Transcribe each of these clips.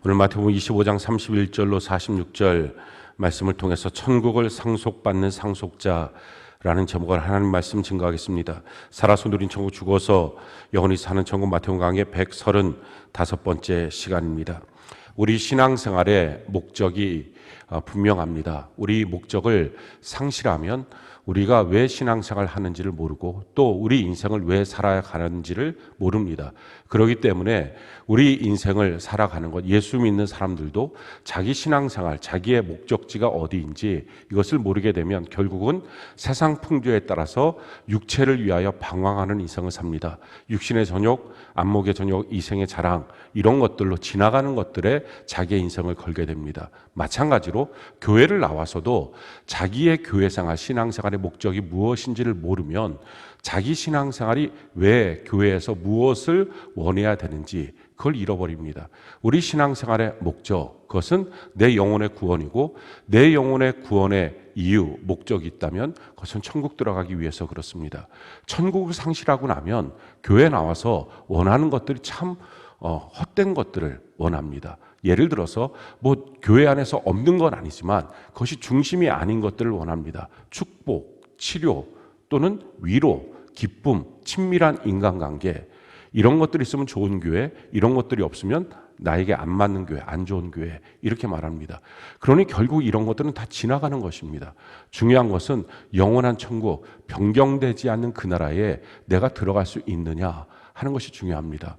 오늘 마태복음 25장 31절로 46절 말씀을 통해서 천국을 상속받는 상속자라는 제목을 하나님 말씀 증거하겠습니다. 살아서 누린 천국, 죽어서 영원히 사는 천국, 마태복음 강의 135번째 시간입니다. 우리 신앙생활의 목적이 분명합니다. 우리 목적을 상실하면 우리가 왜 신앙생활을 하는지를 모르고 또 우리 인생을 왜 살아야 하는지를 모릅니다. 그렇기 때문에 우리 인생을 살아가는 것, 예수 믿는 사람들도 자기 신앙생활, 자기의 목적지가 어디인지 이것을 모르게 되면 결국은 세상 풍조에 따라서 육체를 위하여 방황하는 인생을 삽니다. 육신의 전욕, 안목의 전욕, 이생의 자랑, 이런 것들로 지나가는 것들에 자기의 인생을 걸게 됩니다. 마찬가지로 교회를 나와서도 자기의 교회생활, 신앙생활의 목적이 무엇인지를 모르면 자기 신앙생활이 왜 교회에서 무엇을 원해야 되는지 그걸 잃어버립니다. 우리 신앙생활의 목적, 그것은 내 영혼의 구원이고 내 영혼의 구원의 이유, 목적이 있다면 그것은 천국 들어가기 위해서 그렇습니다. 천국을 상실하고 나면 교회에 나와서 원하는 것들이 참 헛된 것들을 원합니다. 예를 들어서 교회 안에서 없는 건 아니지만 그것이 중심이 아닌 것들을 원합니다. 축복, 치료 또는 위로, 기쁨, 친밀한 인간관계, 이런 것들이 있으면 좋은 교회, 이런 것들이 없으면 나에게 안 맞는 교회, 안 좋은 교회, 이렇게 말합니다. 그러니 결국 이런 것들은 다 지나가는 것입니다. 중요한 것은 영원한 천국, 변경되지 않는 그 나라에 내가 들어갈 수 있느냐 하는 것이 중요합니다.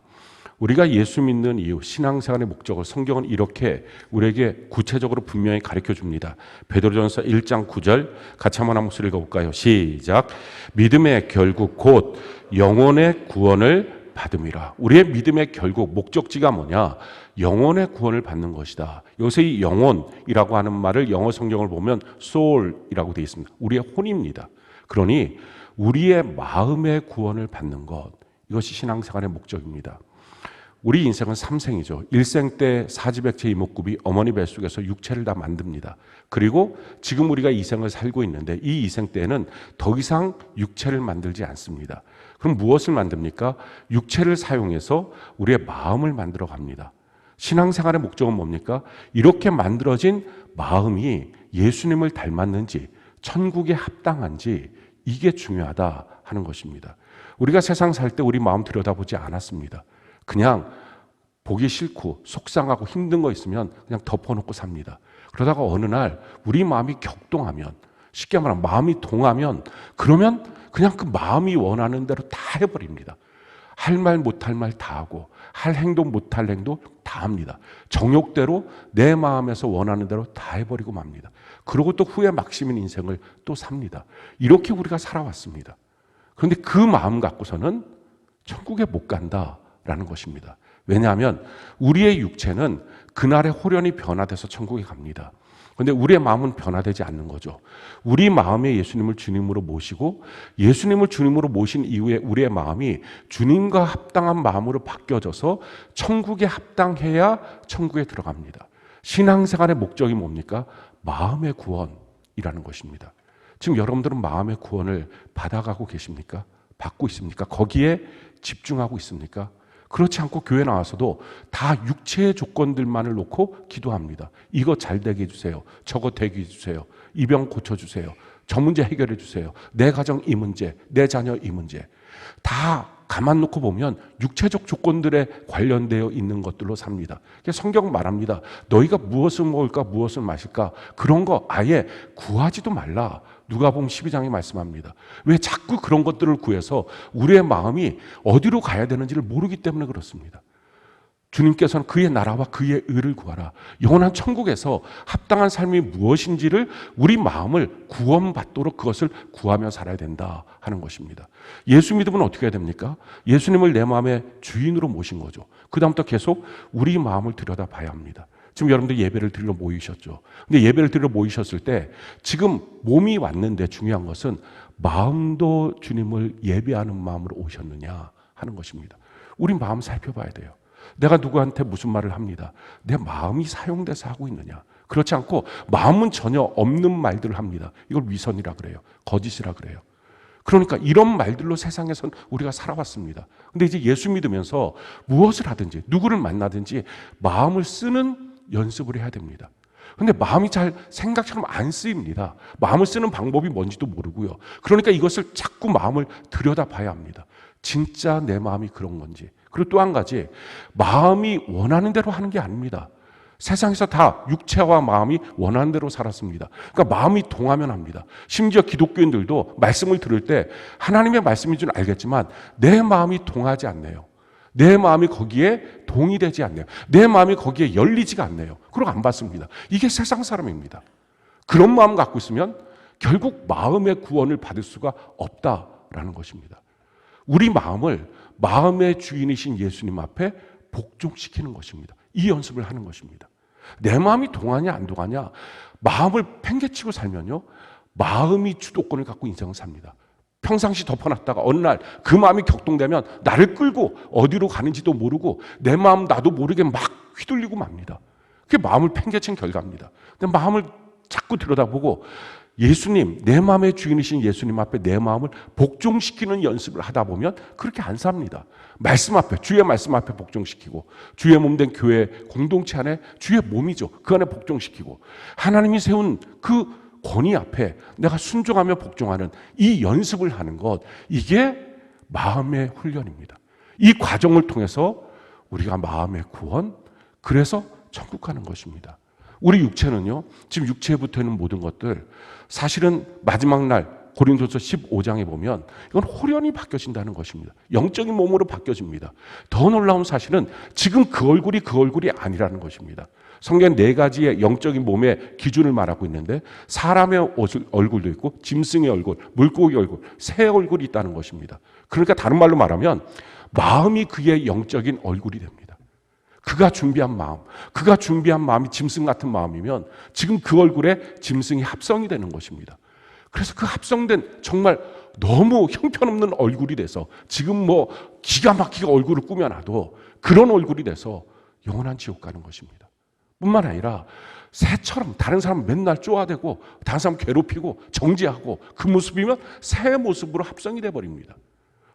우리가 예수 믿는 이유, 신앙생활의 목적을 성경은 이렇게 우리에게 구체적으로 분명히 가르쳐 줍니다. 베드로전서 1장 9절 같이 한번 한 목소리 읽어볼까요? 시작. 믿음의 결국 곧 영혼의 구원을 받음이라. 우리의 믿음의 결국, 목적지가 뭐냐? 영혼의 구원을 받는 것이다. 여기서 이 영혼이라고 하는 말을 영어 성경을 보면 soul이라고 되어 있습니다. 우리의 혼입니다. 그러니 우리의 마음의 구원을 받는 것, 이것이 신앙생활의 목적입니다. 우리 인생은 3생이죠. 1생 때 사지백체 이목구비 어머니 뱃속에서 육체를 다 만듭니다. 그리고 지금 우리가 이 생을 살고 있는데 이 이생 때에는 더 이상 육체를 만들지 않습니다. 그럼 무엇을 만듭니까? 육체를 사용해서 우리의 마음을 만들어 갑니다. 신앙생활의 목적은 뭡니까? 이렇게 만들어진 마음이 예수님을 닮았는지, 천국에 합당한지, 이게 중요하다 하는 것입니다. 우리가 세상 살 때 우리 마음 들여다보지 않았습니다. 그냥 보기 싫고 속상하고 힘든 거 있으면 그냥 덮어놓고 삽니다. 그러다가 어느 날 우리 마음이 격동하면, 쉽게 말하면 마음이 동하면, 그러면 그냥 그 마음이 원하는 대로 다 해버립니다. 할 말 못할 말 다 하고, 할 행동 못할 행동 다 합니다. 정욕대로 내 마음에서 원하는 대로 다 해버리고 맙니다. 그리고 또 후에 막심인 인생을 또 삽니다. 이렇게 우리가 살아왔습니다. 그런데 그 마음 갖고서는 천국에 못 간다라는 것입니다. 왜냐하면 우리의 육체는 그날의 호련이 변화돼서 천국에 갑니다. 그런데 우리의 마음은 변화되지 않는 거죠. 우리 마음에 예수님을 주님으로 모시고 예수님을 주님으로 모신 이후에 우리의 마음이 주님과 합당한 마음으로 바뀌어져서 천국에 합당해야 천국에 들어갑니다. 신앙생활의 목적이 뭡니까? 마음의 구원이라는 것입니다. 지금 여러분들은 마음의 구원을 받아가고 계십니까? 받고 있습니까? 거기에 집중하고 있습니까? 그렇지 않고 교회 나와서도 다 육체의 조건들만을 놓고 기도합니다. 이거 잘 되게 해주세요. 저거 되게 해주세요. 이 병 고쳐주세요. 저 문제 해결해 주세요. 내 가정 이 문제, 내 자녀 이 문제. 다 가만 놓고 보면 육체적 조건들에 관련되어 있는 것들로 삽니다. 성경 말합니다. 너희가 무엇을 먹을까, 무엇을 마실까, 그런 거 아예 구하지도 말라. 누가복음 12장에 말씀합니다. 왜 자꾸 그런 것들을 구해서 우리의 마음이 어디로 가야 되는지를 모르기 때문에 그렇습니다. 주님께서는 그의 나라와 그의 의를 구하라. 영원한 천국에서 합당한 삶이 무엇인지를 우리 마음을 구원받도록 그것을 구하며 살아야 된다 하는 것입니다. 예수 믿으면 어떻게 해야 됩니까? 예수님을 내 마음의 주인으로 모신 거죠. 그 다음부터 계속 우리 마음을 들여다봐야 합니다. 지금 여러분들 예배를 드리러 모이셨죠. 근데 예배를 드리러 모이셨을 때 지금 몸이 왔는데 중요한 것은 마음도 주님을 예배하는 마음으로 오셨느냐 하는 것입니다. 우리 마음 살펴봐야 돼요. 내가 누구한테 무슨 말을 합니다. 내 마음이 사용돼서 하고 있느냐. 그렇지 않고 마음은 전혀 없는 말들을 합니다. 이걸 위선이라 그래요. 거짓이라 그래요. 그러니까 이런 말들로 세상에선 우리가 살아왔습니다. 근데 이제 예수 믿으면서 무엇을 하든지 누구를 만나든지 마음을 쓰는 연습을 해야 됩니다. 근데 마음이 잘 생각처럼 안 쓰입니다. 마음을 쓰는 방법이 뭔지도 모르고요. 그러니까 이것을 자꾸 마음을 들여다봐야 합니다. 진짜 내 마음이 그런 건지. 그리고 또 한 가지, 마음이 원하는 대로 하는 게 아닙니다. 세상에서 다 육체와 마음이 원하는 대로 살았습니다. 그러니까 마음이 동하면 합니다. 심지어 기독교인들도 말씀을 들을 때 하나님의 말씀인 줄 알겠지만 내 마음이 동하지 않네요. 내 마음이 거기에 동의되지 않네요. 내 마음이 거기에 열리지가 않네요. 그러고 안 받습니다. 이게 세상 사람입니다. 그런 마음 갖고 있으면 결국 마음의 구원을 받을 수가 없다라는 것입니다. 우리 마음을 마음의 주인이신 예수님 앞에 복종시키는 것입니다. 이 연습을 하는 것입니다. 내 마음이 동하냐 안 동하냐, 마음을 팽개치고 살면요, 마음이 주도권을 갖고 인생을 삽니다. 평상시 덮어놨다가 어느 날 그 마음이 격동되면 나를 끌고 어디로 가는지도 모르고 내 마음 나도 모르게 막 휘둘리고 맙니다. 그게 마음을 팽개친 결과입니다. 근데 마음을 자꾸 들여다보고 예수님, 내 마음의 주인이신 예수님 앞에 내 마음을 복종시키는 연습을 하다 보면 그렇게 안 삽니다. 말씀 앞에, 주의 말씀 앞에 복종시키고, 주의 몸된 교회 공동체 안에 주의 몸이죠. 그 안에 복종시키고, 하나님이 세운 그 권위 앞에 내가 순종하며 복종하는 이 연습을 하는 것, 이게 마음의 훈련입니다. 이 과정을 통해서 우리가 마음의 구원, 그래서 천국 가는 것입니다. 우리 육체는요, 지금 육체에 붙어있는 모든 것들, 사실은 마지막 날 고린도서 15장에 보면 이건 홀연히 바뀌어진다는 것입니다. 영적인 몸으로 바뀌어집니다. 더 놀라운 사실은 지금 그 얼굴이 아니라는 것입니다. 성경 4가지의 영적인 몸의 기준을 말하고 있는데, 사람의 얼굴도 있고 짐승의 얼굴, 물고기 얼굴, 새 얼굴이 있다는 것입니다. 그러니까 다른 말로 말하면 마음이 그의 영적인 얼굴이 됩니다. 그가 준비한 마음이 짐승 같은 마음이면 지금 그 얼굴에 짐승이 합성이 되는 것입니다. 그래서 그 합성된 정말 너무 형편없는 얼굴이 돼서 지금 뭐 기가 막히게 얼굴을 꾸며놔도 그런 얼굴이 돼서 영원한 지옥 가는 것입니다. 뿐만 아니라 새처럼 다른 사람 맨날 쪼아대고 다른 사람 괴롭히고 정죄하고 그 모습이면 새 모습으로 합성이 돼버립니다.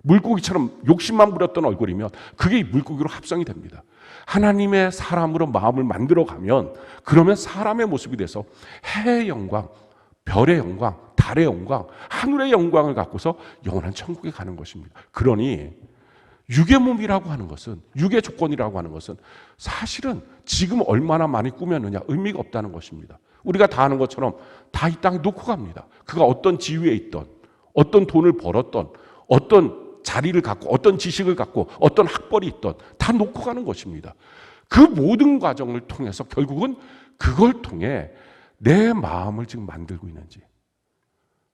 물고기처럼 욕심만 부렸던 얼굴이면 그게 물고기로 합성이 됩니다. 하나님의 사람으로 마음을 만들어가면 그러면 사람의 모습이 돼서 해의 영광, 별의 영광, 달의 영광, 하늘의 영광을 갖고서 영원한 천국에 가는 것입니다. 그러니 육의 몸이라고 하는 것은, 육의 조건이라고 하는 것은 사실은 지금 얼마나 많이 꾸몄느냐 의미가 없다는 것입니다. 우리가 다 아는 것처럼 다 이 땅에 놓고 갑니다. 그가 어떤 지위에 있던, 어떤 돈을 벌었던, 어떤 자리를 갖고, 어떤 지식을 갖고, 어떤 학벌이 있던 다 놓고 가는 것입니다. 그 모든 과정을 통해서 결국은 그걸 통해 내 마음을 지금 만들고 있는지,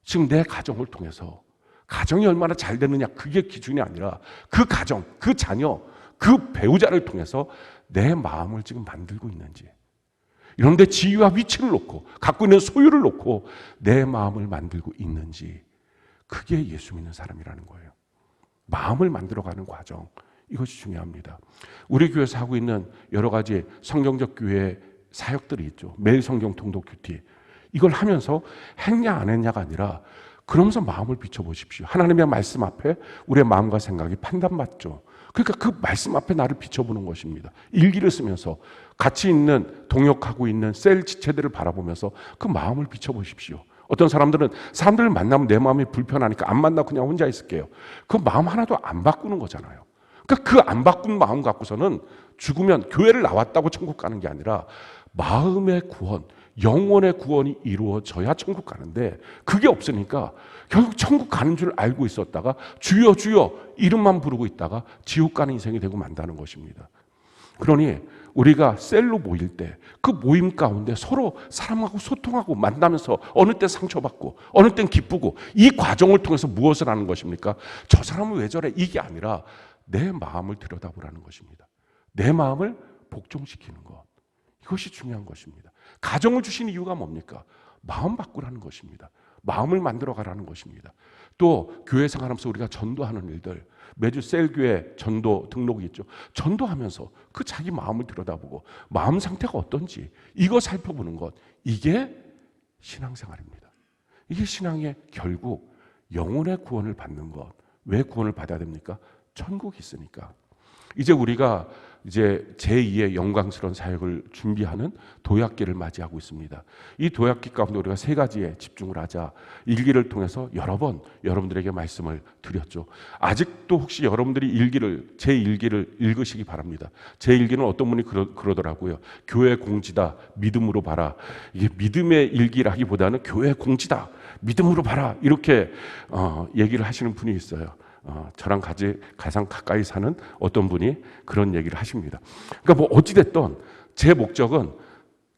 지금 내 가정을 통해서 가정이 얼마나 잘 되느냐 그게 기준이 아니라 그 가정, 그 자녀, 그 배우자를 통해서 내 마음을 지금 만들고 있는지, 이런데 지위와 위치를 놓고 갖고 있는 소유를 놓고 내 마음을 만들고 있는지, 그게 예수 믿는 사람이라는 거예요. 마음을 만들어가는 과정, 이것이 중요합니다. 우리 교회에서 하고 있는 여러 가지 성경적 교회 사역들이 있죠. 매일 성경 통독 큐티, 이걸 하면서 했냐 안 했냐가 아니라 그러면서 마음을 비춰보십시오. 하나님의 말씀 앞에 우리의 마음과 생각이 판단받죠. 그러니까 그 말씀 앞에 나를 비춰보는 것입니다. 일기를 쓰면서 같이 있는, 동역하고 있는 셀 지체들을 바라보면서 그 마음을 비춰보십시오. 어떤 사람들은 사람들을 만나면 내 마음이 불편하니까 안 만나고 그냥 혼자 있을게요. 그 마음 하나도 안 바꾸는 거잖아요. 그러니까 그 안 바꾼 마음 갖고서는 죽으면 교회를 나왔다고 천국 가는 게 아니라 마음의 구원, 영혼의 구원이 이루어져야 천국 가는데 그게 없으니까 결국 천국 가는 줄 알고 있었다가 주여 주여 이름만 부르고 있다가 지옥 가는 인생이 되고 만다는 것입니다. 그러니 우리가 셀로 모일 때 그 모임 가운데 서로 사람하고 소통하고 만나면서 어느 때 상처받고 어느 땐 기쁘고, 이 과정을 통해서 무엇을 하는 것입니까? 저 사람은 왜 저래? 이게 아니라 내 마음을 들여다보라는 것입니다. 내 마음을 복종시키는 것, 이것이 중요한 것입니다. 가정을 주신 이유가 뭡니까? 마음 바꾸라는 것입니다. 마음을 만들어가라는 것입니다. 또 교회 생활하면서 우리가 전도하는 일들, 매주 셀교회 전도 등록이 있죠. 전도하면서 그 자기 마음을 들여다보고 마음 상태가 어떤지 이거 살펴보는 것, 이게 신앙생활입니다. 이게 신앙의 결국 영혼의 구원을 받는 것. 왜 구원을 받아야 됩니까? 천국이 있으니까. 이제 우리가 제2의 영광스러운 사역을 준비하는 도약기를 맞이하고 있습니다. 이 도약기 가운데 우리가 세 가지에 집중을 하자 일기를 통해서 여러 번 여러분들에게 말씀을 드렸죠. 아직도 혹시 여러분들이 제 일기를 읽으시기 바랍니다. 제 일기는 어떤 분이 그러더라고요. 교회 공지다, 믿음으로 봐라. 이게 믿음의 일기라기보다는 교회 공지다, 믿음으로 봐라, 이렇게 얘기를 하시는 분이 있어요. 저랑 가장 가까이 사는 어떤 분이 그런 얘기를 하십니다. 그러니까 뭐 어찌됐든 제 목적은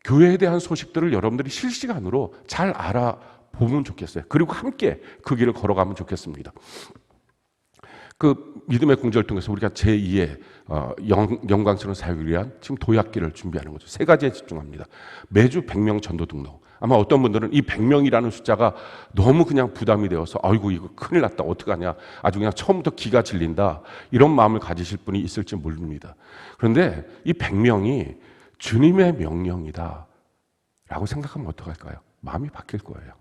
교회에 대한 소식들을 여러분들이 실시간으로 잘 알아보면 좋겠어요. 그리고 함께 그 길을 걸어가면 좋겠습니다. 그 믿음의 공지를 통해서 우리가 제2의 영광스러운 사역을 위한 지금 도약기를 준비하는 거죠. 세 가지에 집중합니다. 매주 100명 전도 등록. 아마 어떤 분들은 이 100명이라는 숫자가 너무 그냥 부담이 되어서 아이고 이거 큰일 났다, 어떡하냐, 아주 그냥 처음부터 기가 질린다, 이런 마음을 가지실 분이 있을지 모릅니다. 그런데 이 100명이 주님의 명령이다 라고 생각하면 어떡할까요? 마음이 바뀔 거예요.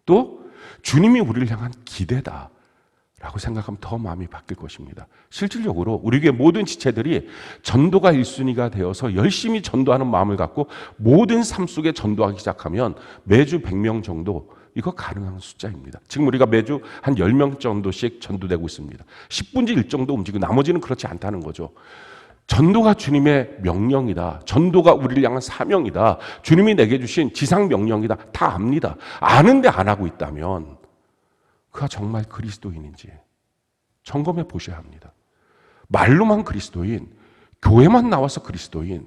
또 주님이 우리를 향한 기대다 라고 생각하면 더 마음이 바뀔 것입니다. 실질적으로 우리 교회 모든 지체들이 전도가 1순위가 되어서 열심히 전도하는 마음을 갖고 모든 삶 속에 전도하기 시작하면 매주 100명 정도, 이거 가능한 숫자입니다. 지금 우리가 매주 한 10명 정도씩 전도되고 있습니다. 10분의 1 정도 움직이고 나머지는 그렇지 않다는 거죠. 전도가 주님의 명령이다, 전도가 우리를 향한 사명이다, 주님이 내게 주신 지상 명령이다, 다 압니다. 아는데 안 하고 있다면 그가 정말 그리스도인인지 점검해 보셔야 합니다. 말로만 그리스도인, 교회만 나와서 그리스도인,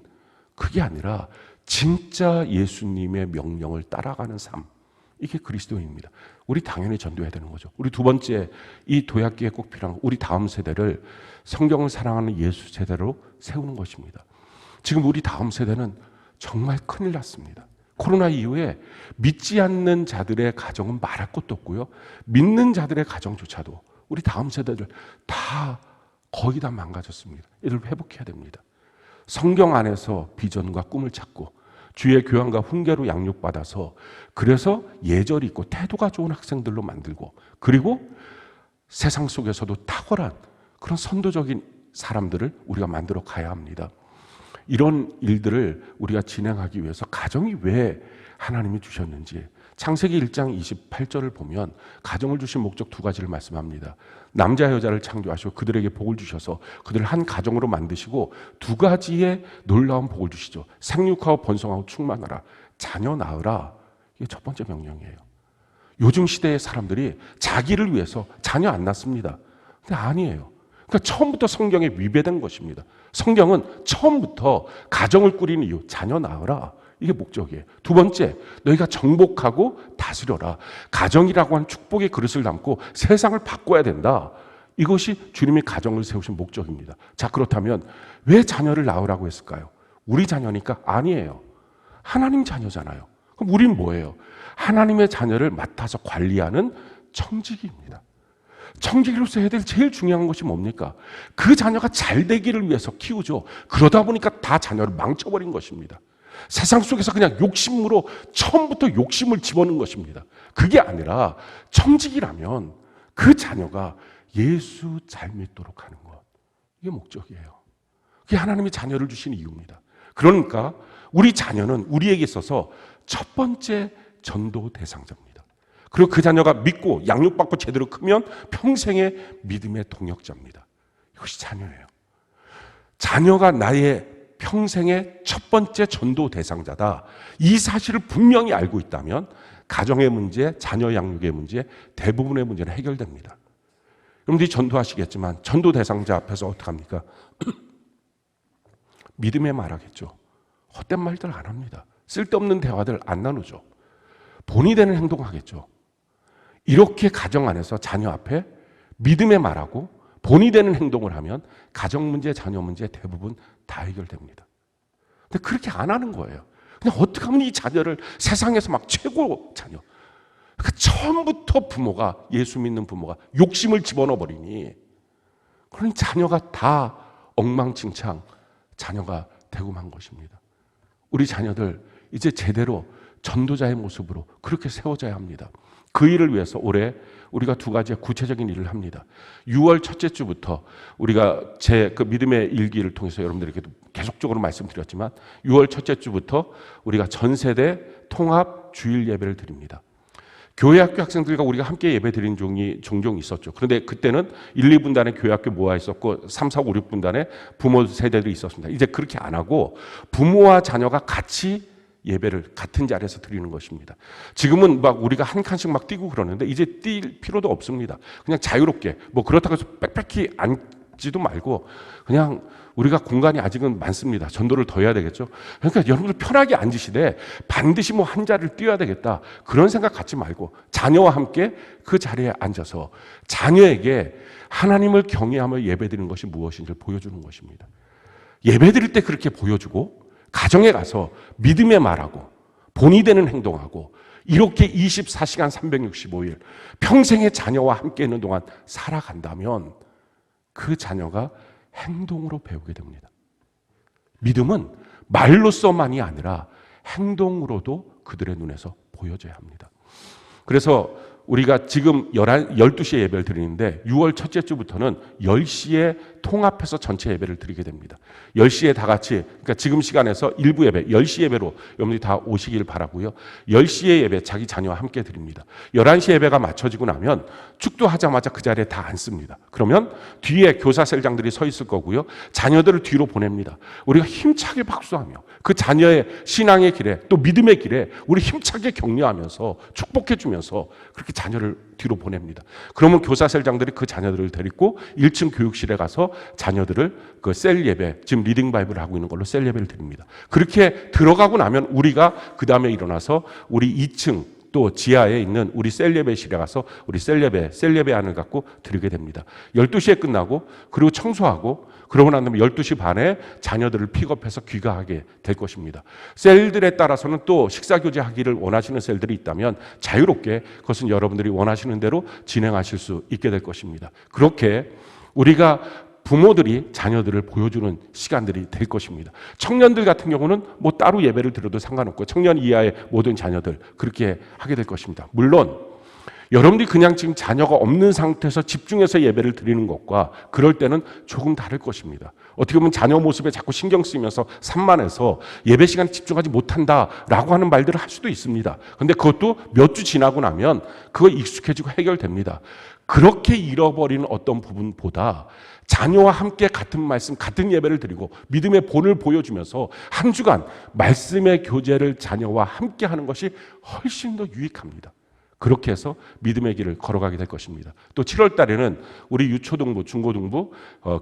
그게 아니라 진짜 예수님의 명령을 따라가는 삶, 이게 그리스도인입니다. 우리 당연히 전도해야 되는 거죠. 우리 두 번째, 이 도약기에 꼭 필요한 거, 우리 다음 세대를 성경을 사랑하는 예수 세대로 세우는 것입니다. 지금 우리 다음 세대는 정말 큰일 났습니다. 코로나 이후에 믿지 않는 자들의 가정은 말할 것도 없고요, 믿는 자들의 가정조차도 우리 다음 세대들 다 거의 다 망가졌습니다. 이를 회복해야 됩니다. 성경 안에서 비전과 꿈을 찾고 주의 교양과 훈계로 양육받아서, 그래서 예절이 있고 태도가 좋은 학생들로 만들고, 그리고 세상 속에서도 탁월한 그런 선도적인 사람들을 우리가 만들어 가야 합니다. 이런 일들을 우리가 진행하기 위해서 가정이 왜 하나님이 주셨는지, 창세기 1장 28절을 보면 가정을 주신 목적 두 가지를 말씀합니다. 남자 여자를 창조하시고 그들에게 복을 주셔서 그들을 한 가정으로 만드시고 두 가지의 놀라운 복을 주시죠. 생육하고 번성하고 충만하라, 자녀 낳으라. 이게 첫 번째 명령이에요. 요즘 시대의 사람들이 자기를 위해서 자녀 안 낳습니다. 근데 아니에요. 그러니까 처음부터 성경에 위배된 것입니다. 성경은 처음부터 가정을 꾸리는 이유, 자녀 낳으라, 이게 목적이에요. 두 번째, 너희가 정복하고 다스려라. 가정이라고 하는 축복의 그릇을 담고 세상을 바꿔야 된다. 이것이 주님이 가정을 세우신 목적입니다. 자, 그렇다면 왜 자녀를 낳으라고 했을까요? 우리 자녀니까? 아니에요. 하나님 자녀잖아요. 그럼 우린 뭐예요? 하나님의 자녀를 맡아서 관리하는 청지기입니다. 청지기로서 해야 될 제일 중요한 것이 뭡니까? 그 자녀가 잘 되기를 위해서 키우죠. 그러다 보니까 다 자녀를 망쳐버린 것입니다. 세상 속에서 그냥 욕심으로 처음부터 욕심을 집어넣은 것입니다. 그게 아니라 청지기라면 그 자녀가 예수 잘 믿도록 하는 것, 이게 목적이에요. 그게 하나님이 자녀를 주신 이유입니다. 그러니까 우리 자녀는 우리에게 있어서 첫 번째 전도 대상자입니다. 그리고 그 자녀가 믿고 양육받고 제대로 크면 평생의 믿음의 동역자입니다. 이것이 자녀예요. 자녀가 나의 평생의 첫 번째 전도 대상자다, 이 사실을 분명히 알고 있다면 가정의 문제, 자녀 양육의 문제, 대부분의 문제는 해결됩니다. 여러분들이 전도하시겠지만 전도 대상자 앞에서 어떡합니까? 믿음의 말하겠죠. 헛된 말들 안 합니다. 쓸데없는 대화들 안 나누죠. 본이 되는 행동하겠죠. 이렇게 가정 안에서 자녀 앞에 믿음의 말하고 본이 되는 행동을 하면 가정 문제, 자녀 문제 대부분 다 해결됩니다. 근데 그렇게 안 하는 거예요. 그냥 어떻게 하면 이 자녀를 세상에서 막 최고 자녀, 그러니까 처음부터 부모가, 예수 믿는 부모가 욕심을 집어넣어 버리니, 그러니 자녀가 다 엉망진창 자녀가 되고 만 것입니다. 우리 자녀들 이제 제대로 전도자의 모습으로 그렇게 세워져야 합니다. 그 일을 위해서 올해 우리가 두 가지의 구체적인 일을 합니다. 6월 첫째 주부터 우리가 제 그 믿음의 일기를 통해서 여러분들에게도 계속적으로 말씀드렸지만 6월 첫째 주부터 우리가 전 세대 통합 주일 예배를 드립니다. 교회학교 학생들과 우리가 함께 예배 드린 종이 종종 있었죠. 그런데 그때는 1, 2분단의 교회학교 모아 있었고 3, 4, 5, 6분단의 부모 세대들이 있었습니다. 이제 그렇게 안 하고 부모와 자녀가 같이 예배를 같은 자리에서 드리는 것입니다. 지금은 막 우리가 한 칸씩 막 뛰고 그러는데 이제 뛸 필요도 없습니다. 그냥 자유롭게 뭐 그렇다고 해서 빽빽히 앉지도 말고 그냥 우리가 공간이 아직은 많습니다. 전도를 더 해야 되겠죠. 그러니까 여러분들 편하게 앉으시되 반드시 뭐 한 자리를 뛰어야 되겠다. 그런 생각 갖지 말고 자녀와 함께 그 자리에 앉아서 자녀에게 하나님을 경외하며 예배드리는 것이 무엇인지를 보여주는 것입니다. 예배드릴 때 그렇게 보여주고 가정에 가서 믿음의 말하고 본이 되는 행동하고 이렇게 24시간 365일 평생의 자녀와 함께 있는 동안 살아간다면 그 자녀가 행동으로 배우게 됩니다. 믿음은 말로서만이 아니라 행동으로도 그들의 눈에서 보여져야 합니다. 그래서 우리가 지금 12시에 예배를 드리는데 6월 첫째 주부터는 10시에 통합해서 전체 예배를 드리게 됩니다. 10시에 다 같이, 그러니까 지금 시간에서 일부 예배, 10시 예배로 여러분들이 다 오시길 바라고요. 10시에 예배 자기 자녀와 함께 드립니다. 11시 예배가 맞춰지고 나면 축도하자마자 그 자리에 다 앉습니다. 그러면 뒤에 교사셀장들이 서 있을 거고요. 자녀들을 뒤로 보냅니다. 우리가 힘차게 박수하며 그 자녀의 신앙의 길에 또 믿음의 길에 우리 힘차게 격려하면서 축복해 주면서 그렇게 자녀를 뒤로 보냅니다. 그러면 교사셀장들이 그 자녀들을 데리고 1층 교육실에 가서 자녀들을 그 셀 예배, 지금 리딩 바이블을 하고 있는 걸로 셀 예배를 드립니다. 그렇게 들어가고 나면 우리가 그 다음에 일어나서 우리 2층 또 지하에 있는 우리 셀 예배실에 가서 우리 셀 예배 안을 갖고 드리게 됩니다. 12시에 끝나고 그리고 청소하고 그러고 난 다음에 12시 반에 자녀들을 픽업해서 귀가하게 될 것입니다. 셀들에 따라서는 또 식사교제 하기를 원하시는 셀들이 있다면 자유롭게 그것은 여러분들이 원하시는 대로 진행하실 수 있게 될 것입니다. 그렇게 우리가 부모들이 자녀들을 보여주는 시간들이 될 것입니다. 청년들 같은 경우는 뭐 따로 예배를 드려도 상관없고 청년 이하의 모든 자녀들 그렇게 하게 될 것입니다. 물론 여러분들이 그냥 지금 자녀가 없는 상태에서 집중해서 예배를 드리는 것과 그럴 때는 조금 다를 것입니다. 어떻게 보면 자녀 모습에 자꾸 신경 쓰이면서 산만해서 예배 시간에 집중하지 못한다라고 하는 말들을 할 수도 있습니다. 그런데 그것도 몇 주 지나고 나면 그거 익숙해지고 해결됩니다. 그렇게 잃어버리는 어떤 부분보다 자녀와 함께 같은 말씀, 같은 예배를 드리고 믿음의 본을 보여주면서 한 주간 말씀의 교제를 자녀와 함께 하는 것이 훨씬 더 유익합니다. 그렇게 해서 믿음의 길을 걸어가게 될 것입니다. 또 7월 달에는 우리 유초등부, 중고등부,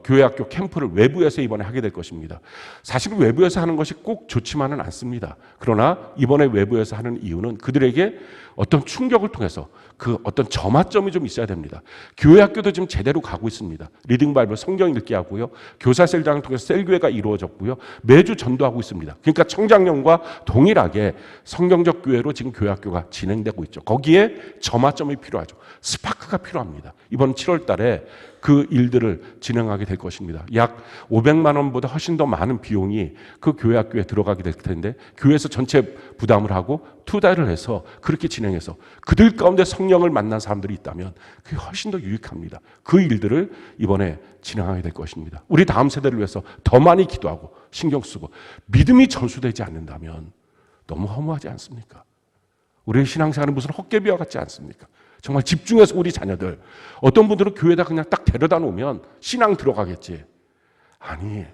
교회학교 캠프를 외부에서 이번에 하게 될 것입니다. 사실 외부에서 하는 것이 꼭 좋지만은 않습니다. 그러나 이번에 외부에서 하는 이유는 그들에게 어떤 충격을 통해서 그 어떤 점화점이 좀 있어야 됩니다. 교회학교도 지금 제대로 가고 있습니다. 리딩 바이블 성경 읽기 하고요. 교사셀장을 통해서 셀교회가 이루어졌고요. 매주 전도하고 있습니다. 그러니까 청장년과 동일하게 성경적 교회로 지금 교회학교가 진행되고 있죠. 거기에 점화점이 필요하죠. 스파크가 필요합니다. 이번 7월 달에 그 일들을 진행하게 될 것입니다. 약 500만 원보다 훨씬 더 많은 비용이 그 교회학교에 들어가게 될 텐데 교회에서 전체 부담을 하고 투자를 해서 그렇게 진행해서 그들 가운데 성령을 만난 사람들이 있다면 그게 훨씬 더 유익합니다. 그 일들을 이번에 진행하게 될 것입니다. 우리 다음 세대를 위해서 더 많이 기도하고 신경 쓰고 믿음이 전수되지 않는다면 너무 허무하지 않습니까? 우리의 신앙생활은 무슨 헛개비와 같지 않습니까? 정말 집중해서 우리 자녀들, 어떤 분들은 교회에다 그냥 딱 데려다 놓으면 신앙 들어가겠지. 아니,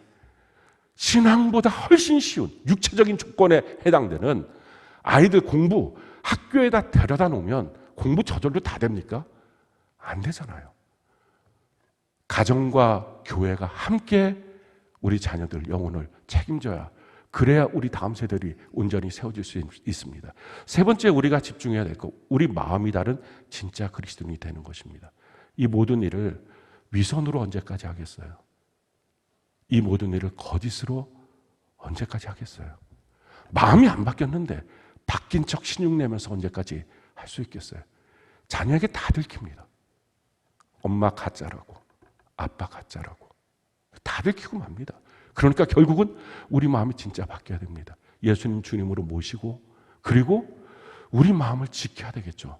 신앙보다 훨씬 쉬운 육체적인 조건에 해당되는 아이들 공부, 학교에다 데려다 놓으면 공부 저절로 다 됩니까? 안 되잖아요. 가정과 교회가 함께 우리 자녀들 영혼을 책임져야, 그래야 우리 다음 세대들이 온전히 세워질 수 있습니다. 세 번째 우리가 집중해야 될 것, 우리 마음이 다른 진짜 그리스도인이 되는 것입니다. 이 모든 일을 위선으로 언제까지 하겠어요? 이 모든 일을 거짓으로 언제까지 하겠어요? 마음이 안 바뀌었는데 바뀐 척 신용내면서 언제까지 할 수 있겠어요? 자녀에게 다 들킵니다. 엄마 가짜라고, 아빠 가짜라고 다 들키고 맙니다. 그러니까 결국은 우리 마음이 진짜 바뀌어야 됩니다. 예수님 주님으로 모시고 그리고 우리 마음을 지켜야 되겠죠.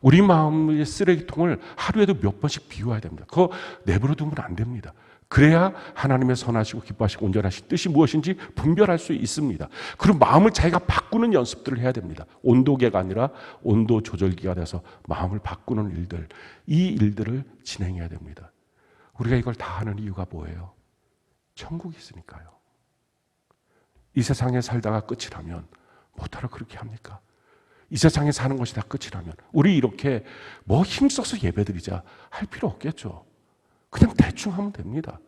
우리 마음의 쓰레기통을 하루에도 몇 번씩 비워야 됩니다. 그거 내버려 두면 안 됩니다. 그래야 하나님의 선하시고 기뻐하시고 온전하신 뜻이 무엇인지 분별할 수 있습니다. 그리고 마음을 자기가 바꾸는 연습들을 해야 됩니다. 온도계가 아니라 온도 조절기가 돼서 마음을 바꾸는 일들, 이 일들을 진행해야 됩니다. 우리가 이걸 다 하는 이유가 뭐예요? 천국이 있으니까요. 이 세상에 살다가 끝이라면 뭐하러 그렇게 합니까? 이 세상에 사는 것이 다 끝이라면 우리 이렇게 뭐 힘써서 예배드리자 할 필요 없겠죠. 그냥 대충 하면 됩니다.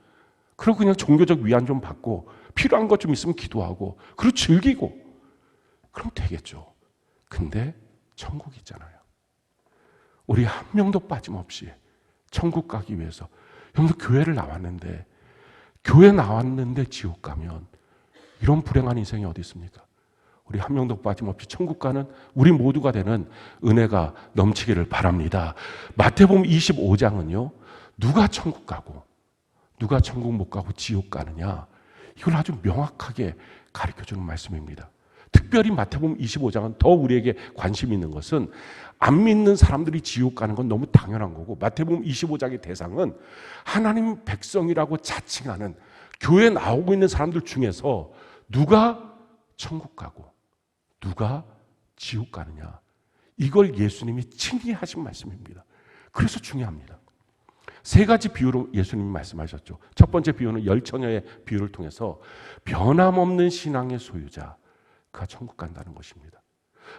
그리고 그냥 종교적 위안 좀 받고 필요한 것 좀 있으면 기도하고 그리고 즐기고 그럼 되겠죠. 근데 천국이 있잖아요. 우리 한 명도 빠짐없이 천국 가기 위해서 여러분 교회를 나왔는데 교회 나왔는데 지옥 가면 이런 불행한 인생이 어디 있습니까? 우리 한 명도 빠짐없이 천국 가는 우리 모두가 되는 은혜가 넘치기를 바랍니다. 마태복음 25장은요. 누가 천국 가고 누가 천국 못 가고 지옥 가느냐 이걸 아주 명확하게 가르쳐주는 말씀입니다. 특별히 마태복음 25장은 더 우리에게 관심 있는 것은 안 믿는 사람들이 지옥 가는 건 너무 당연한 거고 마태복음 25장의 대상은 하나님 백성이라고 자칭하는 교회 나오고 있는 사람들 중에서 누가 천국 가고 누가 지옥 가느냐 이걸 예수님이 친히 하신 말씀입니다. 그래서 중요합니다. 세 가지 비유로 예수님이 말씀하셨죠. 첫 번째 비유는 열처녀의 비유를 통해서 변함없는 신앙의 소유자 그가 천국 간다는 것입니다.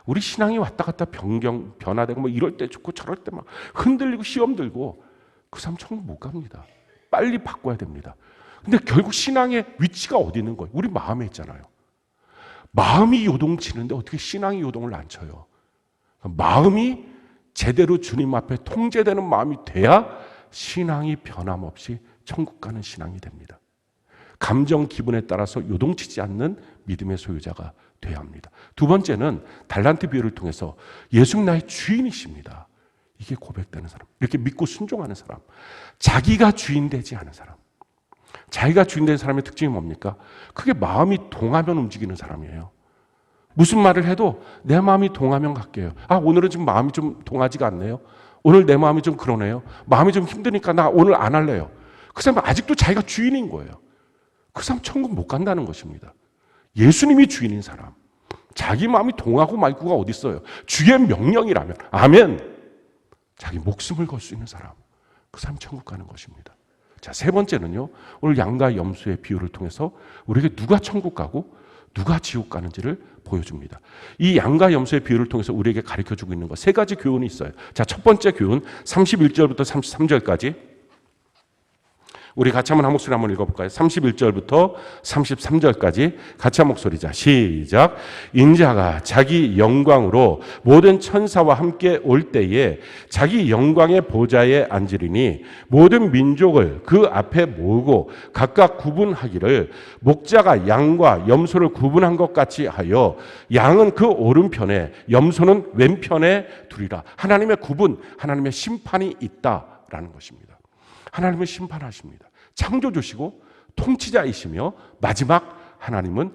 우리 신앙이 왔다 갔다 변화되고 뭐 이럴 때 좋고 저럴 때 막 흔들리고 시험 들고 그 사람 천국 못 갑니다. 빨리 바꿔야 됩니다. 근데 결국 신앙의 위치가 어디 있는 거예요? 우리 마음에 있잖아요. 마음이 요동치는데 어떻게 신앙이 요동을 안 쳐요? 마음이 제대로 주님 앞에 통제되는 마음이 돼야 신앙이 변함없이 천국 가는 신앙이 됩니다. 감정 기분에 따라서 요동치지 않는 믿음의 소유자가 돼야 합니다. 두 번째는 달란트 비유를 통해서 예수님 나의 주인이십니다. 이게 고백되는 사람, 이렇게 믿고 순종하는 사람, 자기가 주인 되지 않은 사람. 자기가 주인 된 사람의 특징이 뭡니까? 그게 마음이 동하면 움직이는 사람이에요. 무슨 말을 해도 내 마음이 동하면 갈게요. 아, 오늘은 지금 마음이 좀 동하지가 않네요. 오늘 내 마음이 좀 그러네요. 마음이 좀 힘드니까 나 오늘 안 할래요. 그 사람은 아직도 자기가 주인인 거예요. 그 사람 천국 못 간다는 것입니다. 예수님이 주인인 사람, 자기 마음이 동하고 말고가 어디 있어요? 주의 명령이라면 아멘. 자기 목숨을 걸 수 있는 사람, 그 사람 천국 가는 것입니다. 자, 세 번째는요. 오늘 양과 염소의 비유를 통해서 우리에게 누가 천국 가고 누가 지옥 가는지를 보여줍니다. 이 양과 염소의 비유를 통해서 우리에게 가르쳐주고 있는 것 세 가지 교훈이 있어요. 자, 첫 번째 교훈 31절부터 33절까지 우리 같이 한번 한 목소리 한번 읽어볼까요? 31절부터 33절까지 같이 한 목소리. 자, 시작. 인자가 자기 영광으로 모든 천사와 함께 올 때에 자기 영광의 보좌에 앉으리니 모든 민족을 그 앞에 모으고 각각 구분하기를 목자가 양과 염소를 구분한 것 같이 하여 양은 그 오른편에 염소는 왼편에 두리라. 하나님의 구분, 하나님의 심판이 있다라는 것입니다. 하나님은 심판하십니다. 창조주시고 통치자이시며 마지막 하나님은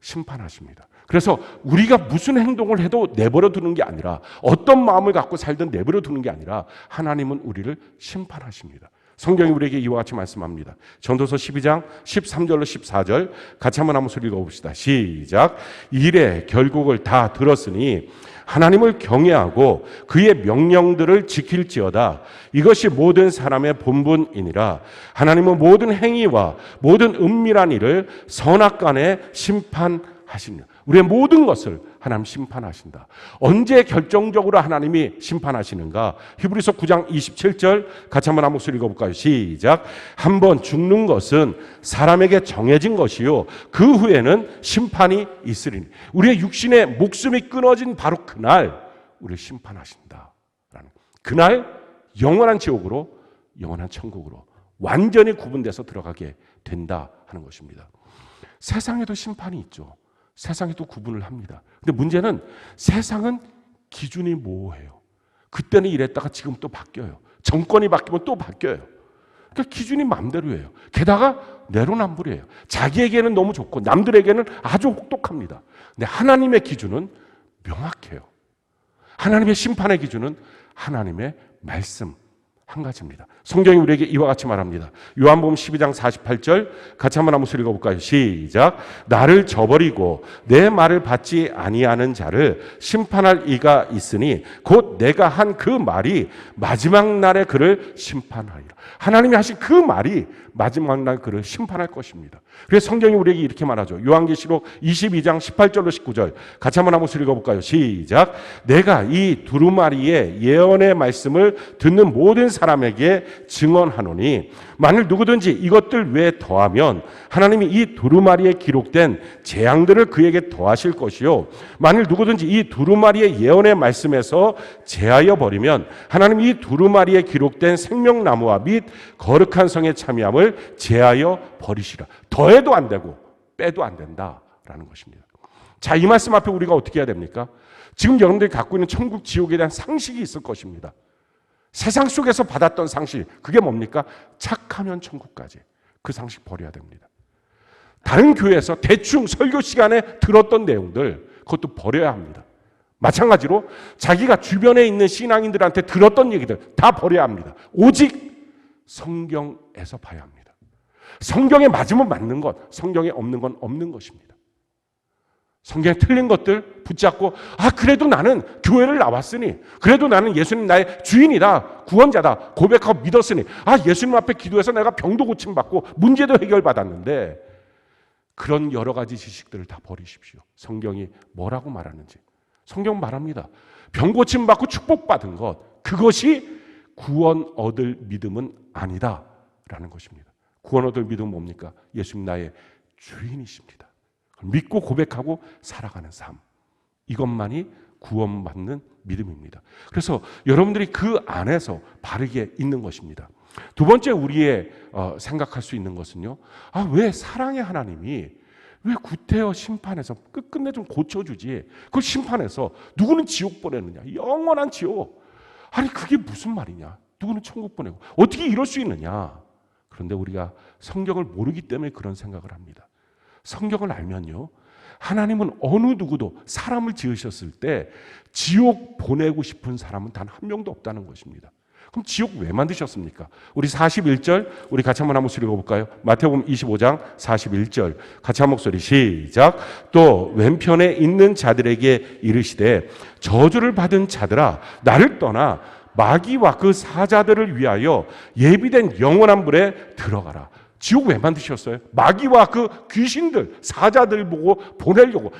심판하십니다. 그래서 우리가 무슨 행동을 해도 내버려 두는 게 아니라 어떤 마음을 갖고 살든 내버려 두는 게 아니라 하나님은 우리를 심판하십니다. 성경이 우리에게 이와 같이 말씀합니다. 전도서 12장 13절로 14절 같이 한번 한 목소리 읽어봅시다. 시작. 일의 결국을 다 들었으니 하나님을 경외하고 그의 명령들을 지킬지어다. 이것이 모든 사람의 본분이니라. 하나님은 모든 행위와 모든 은밀한 일을 선악간에 심판하시느니라. 우리의 모든 것을 하나님 심판하신다. 언제 결정적으로 하나님이 심판하시는가? 히브리서 9장 27절 같이 한번 한 목소리 읽어볼까요? 시작. 한번 죽는 것은 사람에게 정해진 것이요 그 후에는 심판이 있으리니. 우리의 육신의 목숨이 끊어진 바로 그날 우리를 심판하신다. 그날 영원한 지옥으로 영원한 천국으로 완전히 구분돼서 들어가게 된다 하는 것입니다. 세상에도 심판이 있죠. 세상에도 구분을 합니다. 근데 문제는 세상은 기준이 모호해요. 그때는 이랬다가 지금 또 바뀌어요. 정권이 바뀌면 또 바뀌어요. 그러니까 기준이 마음대로예요. 게다가 내로남불이에요. 자기에게는 너무 좋고 남들에게는 아주 혹독합니다. 근데 하나님의 기준은 명확해요. 하나님의 심판의 기준은 하나님의 말씀 한 가지입니다. 성경이 우리에게 이와 같이 말합니다. 요한복음 12장 48절 같이 한번 읽어볼까요? 시작. 나를 저버리고 내 말을 받지 아니하는 자를 심판할 이가 있으니 곧 내가 한 그 말이 마지막 날에 그를 심판하리라. 하나님이 하신 그 말이 마지막 날 그를 심판할 것입니다. 그래서 성경이 우리에게 이렇게 말하죠. 요한계시록 22장 18절로 19절 같이 한번 읽어볼까요? 시작. 내가 이 두루마리의 예언의 말씀을 듣는 모든 사람에게 증언하노니 만일 누구든지 이것들 외에 더하면 하나님이 이 두루마리에 기록된 재앙들을 그에게 더하실 것이요 만일 누구든지 이 두루마리의 예언의 말씀에서 제하여 버리면 하나님이 이 두루마리에 기록된 생명나무와 및 거룩한 성에 참여함을 제하여 버리시라. 더해도 안 되고 빼도 안 된다라는 것입니다. 자, 이 말씀 앞에 우리가 어떻게 해야 됩니까? 지금 여러분들이 갖고 있는 천국 지옥에 대한 상식이 있을 것입니다. 세상 속에서 받았던 상식, 그게 뭡니까? 착하면 천국까지. 그 상식 버려야 됩니다. 다른 교회에서 대충 설교 시간에 들었던 내용들, 그것도 버려야 합니다. 마찬가지로 자기가 주변에 있는 신앙인들한테 들었던 얘기들 다 버려야 합니다. 오직 성경에서 봐야 합니다. 성경에 맞으면 맞는 것, 성경에 없는 건 없는 것입니다. 성경에 틀린 것들 붙잡고 그래도 나는 교회를 나왔으니 그래도 나는 예수님 나의 주인이다, 구원자다 고백하고 믿었으니 예수님 앞에 기도해서 내가 병도 고침받고 문제도 해결받았는데 그런 여러 가지 지식들을 다 버리십시오. 성경이 뭐라고 말하는지. 성경 말합니다. 병 고침받고 축복받은 것, 그것이 구원 얻을 믿음은 아니다라는 것입니다. 구원 얻을 믿음은 뭡니까? 예수님 나의 주인이십니다. 믿고 고백하고 살아가는 삶, 이것만이 구원받는 믿음입니다. 그래서 여러분들이 그 안에서 바르게 있는 것입니다. 두 번째 우리의 생각할 수 있는 것은요, 왜 사랑의 하나님이 왜 구태여 심판해서 끝끝내 좀 고쳐주지, 그걸 심판해서 누구는 지옥 보내느냐, 영원한 지옥. 아니 그게 무슨 말이냐, 누구는 천국 보내고 어떻게 이럴 수 있느냐. 그런데 우리가 성경을 모르기 때문에 그런 생각을 합니다. 성경을 알면요, 하나님은 어느 누구도 사람을 지으셨을 때 지옥 보내고 싶은 사람은 단 한 명도 없다는 것입니다. 그럼 지옥 왜 만드셨습니까? 우리 41절 우리 같이 한번 읽어볼까요? 마태복음 25장 41절 같이 한 목소리 시작. 또 왼편에 있는 자들에게 이르시되 저주를 받은 자들아 나를 떠나 마귀와 그 사자들을 위하여 예비된 영원한 불에 들어가라. 지옥 왜 만드셨어요? 마귀와 그 귀신들, 사자들 보고 보내려고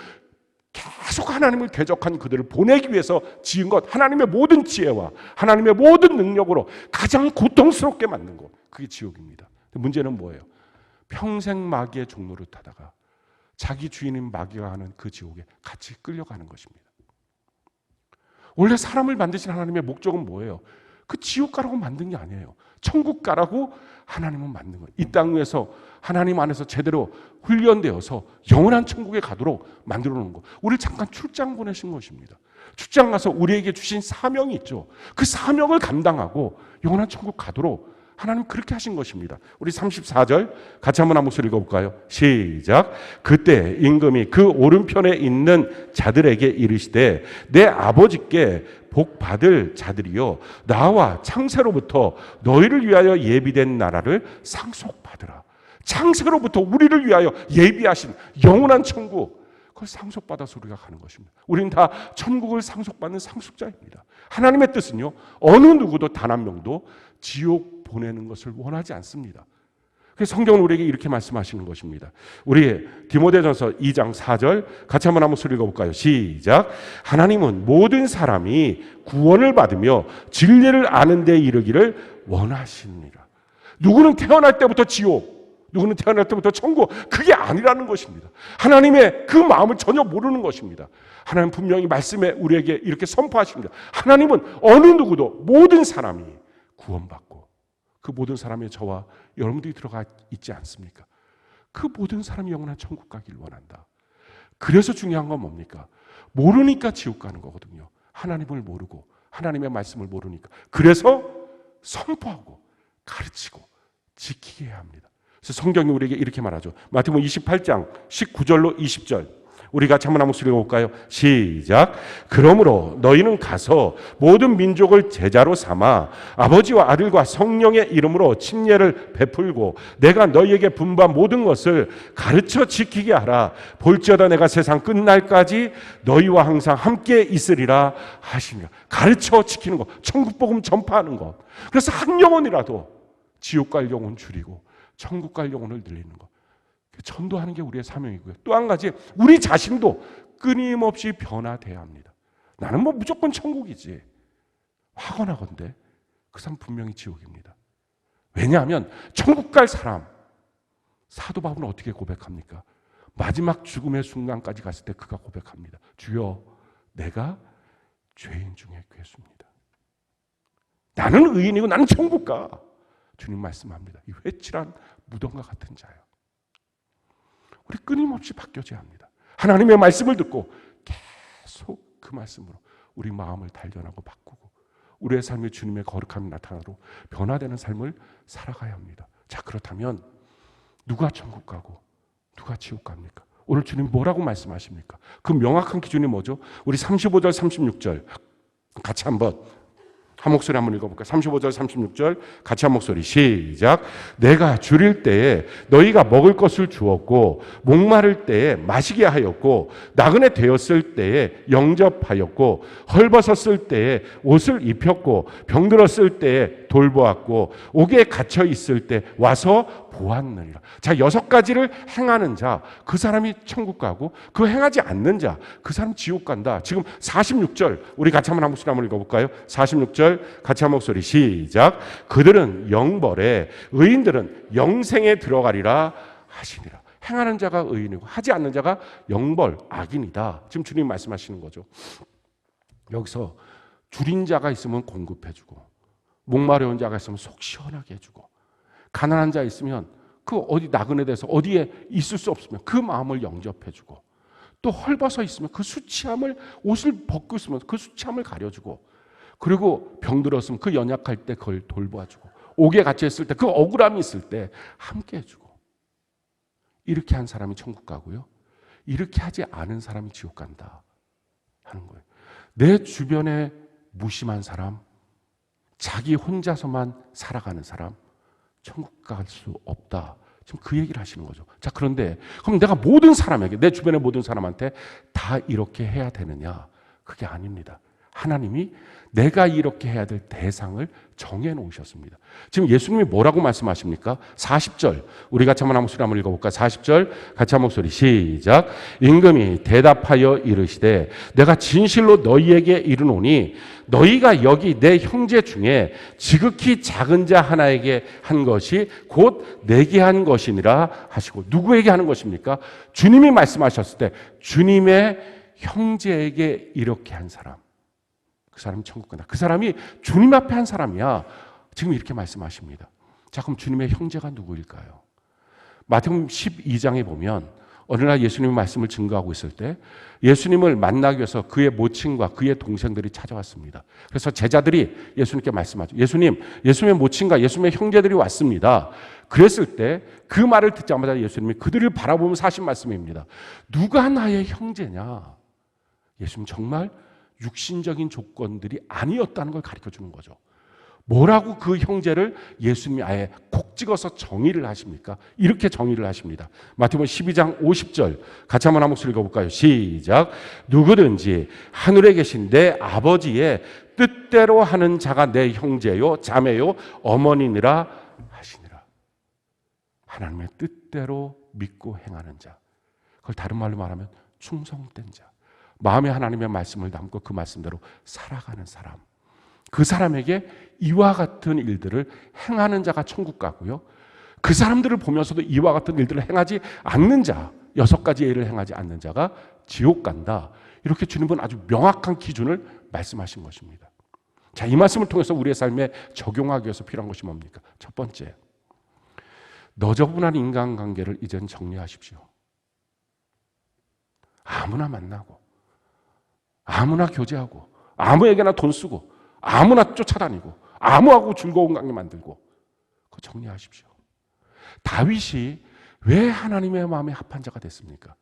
계속 하나님을 대적한 그들을 보내기 위해서 지은 것, 하나님의 모든 지혜와 하나님의 모든 능력으로 가장 고통스럽게 만든 것, 그게 지옥입니다. 문제는 뭐예요? 평생 마귀의 종로를 타다가 자기 주인인 마귀가 하는 그 지옥에 같이 끌려가는 것입니다. 원래 사람을 만드신 하나님의 목적은 뭐예요? 그 지옥 가라고 만든 게 아니에요. 천국 가라고 하나님은 만든 거예요. 이 땅 위에서 하나님 안에서 제대로 훈련되어서 영원한 천국에 가도록 만들어 놓은 거. 우리를 잠깐 출장 보내신 것입니다. 출장 가서 우리에게 주신 사명이 있죠. 그 사명을 감당하고 영원한 천국 가도록 하나님 그렇게 하신 것입니다. 우리 34절 같이 한번 읽어볼까요? 시작. 그때 임금이 그 오른편에 있는 자들에게 이르시되 내 아버지께 복 받을 자들이요 나와 창세로부터 너희를 위하여 예비된 나라를 상속받으라. 창세로부터 우리를 위하여 예비하신 영원한 천국, 그걸 상속받아서 우리가 가는 것입니다. 우리는 다 천국을 상속받는 상속자입니다. 하나님의 뜻은요, 어느 누구도 단 한 명도 지옥 보내는 것을 원하지 않습니다. 그래서 성경은 우리에게 이렇게 말씀하시는 것입니다. 우리 디모데전서 2장 4절 같이 한번 읽어볼까요? 시작. 하나님은 모든 사람이 구원을 받으며 진리를 아는 데 이르기를 원하시니라. 누구는 태어날 때부터 지옥, 누구는 태어날 때부터 천국, 그게 아니라는 것입니다. 하나님의 그 마음을 전혀 모르는 것입니다. 하나님 분명히 말씀에 우리에게 이렇게 선포하십니다. 하나님은 어느 누구도 모든 사람이 구원받고 그 모든 사람의 저와 여러분들이 들어가 있지 않습니까? 그 모든 사람이 영원한 천국 가기를 원한다. 그래서 중요한 건 뭡니까? 모르니까 지옥 가는 거거든요. 하나님을 모르고 하나님의 말씀을 모르니까. 그래서 선포하고 가르치고 지키게 해야 합니다. 그래서 성경이 우리에게 이렇게 말하죠. 마태복음 28장 19절로 20절 우리 같이 한번 한 목소리 읽어볼까요? 시작. 그러므로 너희는 가서 모든 민족을 제자로 삼아 아버지와 아들과 성령의 이름으로 침례를 베풀고 내가 너희에게 분부한 모든 것을 가르쳐 지키게 하라. 볼지어다 내가 세상 끝날까지 너희와 항상 함께 있으리라 하시니라. 가르쳐 지키는 것, 천국 복음 전파하는 것. 그래서 한 영혼이라도 지옥 갈 영혼 줄이고 천국 갈 영혼을 늘리는 것. 전도하는 게 우리의 사명이고요. 또 한 가지, 우리 자신도 끊임없이 변화돼야 합니다. 나는 뭐 무조건 천국이지. 화건하건대 그 사람 분명히 지옥입니다. 왜냐하면 천국 갈 사람, 사도 바울은 어떻게 고백합니까? 마지막 죽음의 순간까지 갔을 때 그가 고백합니다. 주여, 내가 죄인 중에 괴수입니다. 나는 의인이고 나는 천국 가. 주님 말씀합니다. 이 회칠한 무덤과 같은 자요. 우리 끊임없이 바뀌어져야 합니다. 하나님의 말씀을 듣고 계속 그 말씀으로 우리 마음을 단련하고 바꾸고 우리의 삶에 주님의 거룩함이 나타나도록 변화되는 삶을 살아가야 합니다. 자, 그렇다면 누가 천국 가고 누가 지옥 갑니까? 오늘 주님 뭐라고 말씀하십니까? 그 명확한 기준이 뭐죠? 우리 35절 36절 같이 한번 한 목소리 한번 읽어볼까요? 35절 36절 같이 한 목소리 시작. 내가 줄일 때에 너희가 먹을 것을 주었고 목마를 때에 마시게 하였고 나그네 되었을 때에 영접하였고 헐벗었을 때에 옷을 입혔고 병들었을 때에 돌보았고 옥에 갇혀 있을 때 와서 보았느니라. 자, 6가지를 행하는 자, 그 사람이 천국 가고 그 행하지 않는 자, 그 사람 지옥 간다. 지금 46절 우리 같이 한번 한 목소리 한번 읽어볼까요? 46절 같이 한 목소리 시작. 그들은 영벌에 의인들은 영생에 들어가리라 하시니라. 행하는 자가 의인이고 하지 않는 자가 영벌, 악인이다. 지금 주님 말씀하시는 거죠. 여기서 줄인 자가 있으면 공급해주고 목마려운 자가 있으면 속 시원하게 해주고 가난한 자 있으면 그 어디 나그네 돼서 어디에 있을 수 없으면 그 마음을 영접해주고 또 헐벗어 있으면 그 수치함을 옷을 벗고 있으면 그 수치함을 가려주고 그리고 병들었으면 그 연약할 때 그걸 돌봐주고 옥에 갇혀 있을 때 그 억울함이 있을 때 함께 해주고 이렇게 한 사람이 천국 가고요. 이렇게 하지 않은 사람이 지옥 간다 하는 거예요. 내 주변에 무심한 사람, 자기 혼자서만 살아가는 사람 천국 갈 수 없다. 지금 그 얘기를 하시는 거죠. 자, 그런데 그럼 내가 모든 사람에게 내 주변의 모든 사람한테 다 이렇게 해야 되느냐? 그게 아닙니다. 하나님이 내가 이렇게 해야 될 대상을 정해 놓으셨습니다. 지금 예수님이 뭐라고 말씀하십니까? 40절 우리 같이 한번 한 목소리 한번 읽어볼까? 40절 같이 한 목소리 시작. 임금이 대답하여 이르시되 내가 진실로 너희에게 이르노니 너희가 여기 내 형제 중에 지극히 작은 자 하나에게 한 것이 곧 내게 한 것이니라 하시고 누구에게 하는 것입니까? 주님이 말씀하셨을 때 주님의 형제에게 이렇게 한 사람 그 사람이 천국 간다. 그 사람이 주님 앞에 한 사람이야. 지금 이렇게 말씀하십니다. 자, 그럼 주님의 형제가 누구일까요? 마태복음 12장에 보면 어느 날 예수님의 말씀을 증거하고 있을 때 예수님을 만나기 위해서 그의 모친과 그의 동생들이 찾아왔습니다. 그래서 제자들이 예수님께 말씀하죠. 예수님의 모친과 예수님의 형제들이 왔습니다. 그랬을 때 그 말을 듣자마자 예수님이 그들을 바라보면서 하신 말씀입니다. 누가 나의 형제냐? 예수님 정말 육신적인 조건들이 아니었다는 걸 가르쳐 주는 거죠. 뭐라고 그 형제를 예수님이 아예 콕 찍어서 정의를 하십니까? 이렇게 정의를 하십니다. 마태복음 12장 50절 같이 한번 한 목소리 읽어볼까요? 시작. 누구든지 하늘에 계신 내 아버지의 뜻대로 하는 자가 내 형제요 자매요 어머니니라 하시니라. 하나님의 뜻대로 믿고 행하는 자, 그걸 다른 말로 말하면 충성된 자, 마음에 하나님의 말씀을 담고 그 말씀대로 살아가는 사람, 그 사람에게 이와 같은 일들을 행하는 자가 천국 가고요. 그 사람들을 보면서도 이와 같은 일들을 행하지 않는 자, 6가지 일을 행하지 않는 자가 지옥 간다. 이렇게 주님은 아주 명확한 기준을 말씀하신 것입니다. 자, 이 말씀을 통해서 우리의 삶에 적용하기 위해서 필요한 것이 뭡니까? 첫 번째, 너저분한 인간관계를 이젠 정리하십시오. 아무나 만나고 아무나 교제하고 아무에게나 돈 쓰고 아무나 쫓아다니고 아무하고 즐거운 관계 만들고 그거 정리하십시오. 다윗이 왜 하나님의 마음에 합한 자가 됐습니까?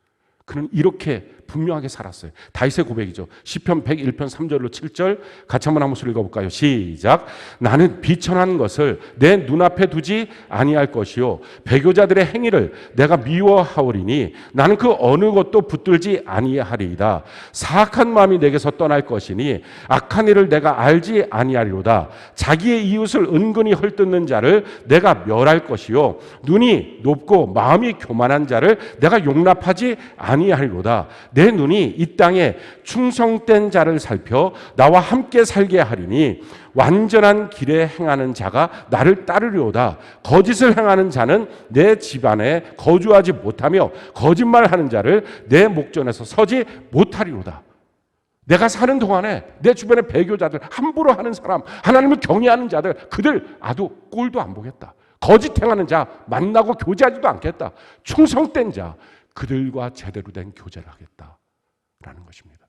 그는 이렇게 분명하게 살았어요. 다윗의 고백이죠. 시편 101편 3절로 7절 같이 한번 읽어볼까요? 시작. 나는 비천한 것을 내 눈앞에 두지 아니할 것이요 배교자들의 행위를 내가 미워하오리니 나는 그 어느 것도 붙들지 아니하리이다. 사악한 마음이 내게서 떠날 것이니 악한 일을 내가 알지 아니하리로다. 자기의 이웃을 은근히 헐뜯는 자를 내가 멸할 것이요 눈이 높고 마음이 교만한 자를 내가 용납하지 아니하리로다. 내 눈이 이 땅에 충성된 자를 살펴 나와 함께 살게 하리니 완전한 길에 행하는 자가 나를 따르리로다. 거짓을 행하는 자는 내 집안에 거주하지 못하며 거짓말하는 자를 내 목전에서 서지 못하리로다. 내가 사는 동안에 내 주변의 배교자들, 함부로 하는 사람, 하나님을 경외하는 자들, 그들 아주 꼴도 안 보겠다. 거짓 행하는 자 만나고 교제하지도 않겠다. 충성된 자, 그들과 제대로 된 교제를 하겠다라는 것입니다.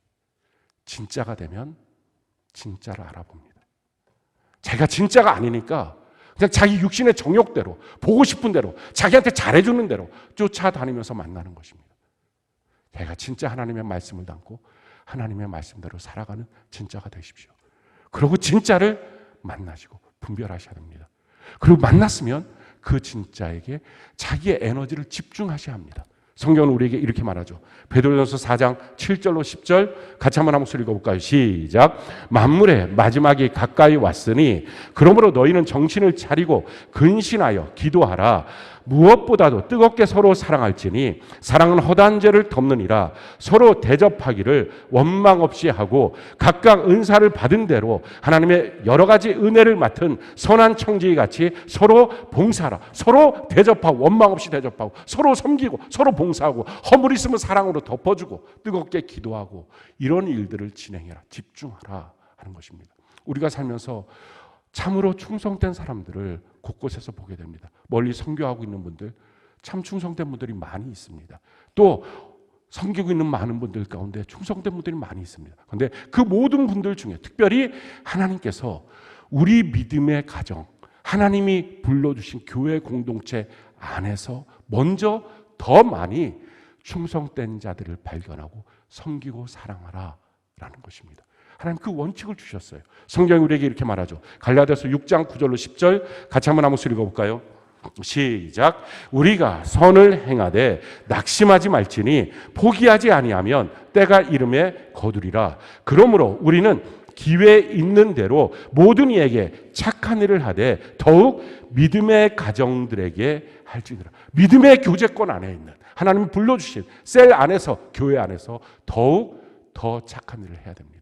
진짜가 되면 진짜를 알아봅니다. 자기가 진짜가 아니니까 그냥 자기 육신의 정욕대로, 보고 싶은 대로, 자기한테 잘해주는 대로 쫓아다니면서 만나는 것입니다. 자기가 진짜 하나님의 말씀을 담고 하나님의 말씀대로 살아가는 진짜가 되십시오. 그리고 진짜를 만나시고 분별하셔야 됩니다. 그리고 만났으면 그 진짜에게 자기의 에너지를 집중하셔야 합니다. 성경은 우리에게 이렇게 말하죠. 베드로전서 4장 7절로 10절 같이 한번 읽어볼까요? 시작. 만물의 마지막이 가까이 왔으니 그러므로 너희는 정신을 차리고 근신하여 기도하라. 무엇보다도 뜨겁게 서로 사랑할지니 사랑은 허다한 죄를 덮느니라. 서로 대접하기를 원망 없이 하고 각각 은사를 받은 대로 하나님의 여러 가지 은혜를 맡은 선한 청지기같이 서로 봉사하라. 서로 대접하고 원망 없이 대접하고 서로 섬기고 서로 봉사하고 허물 있으면 사랑으로 덮어주고 뜨겁게 기도하고 이런 일들을 진행해라. 집중하라 하는 것입니다. 우리가 살면서 참으로 충성된 사람들을 곳곳에서 보게 됩니다. 멀리 선교하고 있는 분들, 참 충성된 분들이 많이 있습니다. 또 섬기고 있는 많은 분들 가운데 충성된 분들이 많이 있습니다. 그런데 그 모든 분들 중에 특별히 하나님께서 우리 믿음의 가정, 하나님이 불러주신 교회 공동체 안에서 먼저 더 많이 충성된 자들을 발견하고 섬기고 사랑하라 라는 것입니다. 하나님 그 원칙을 주셨어요. 성경이 우리에게 이렇게 말하죠. 갈라디아서 6장 9절로 10절 같이 한번 읽어볼까요? 시작. 우리가 선을 행하되 낙심하지 말지니 포기하지 아니하면 때가 이름에 거두리라. 그러므로 우리는 기회 있는 대로 모든 이에게 착한 일을 하되 더욱 믿음의 가정들에게 할지니라. 믿음의 교제권 안에 있는 하나님이 불러주신 셀 안에서, 교회 안에서 더욱 더 착한 일을 해야 됩니다.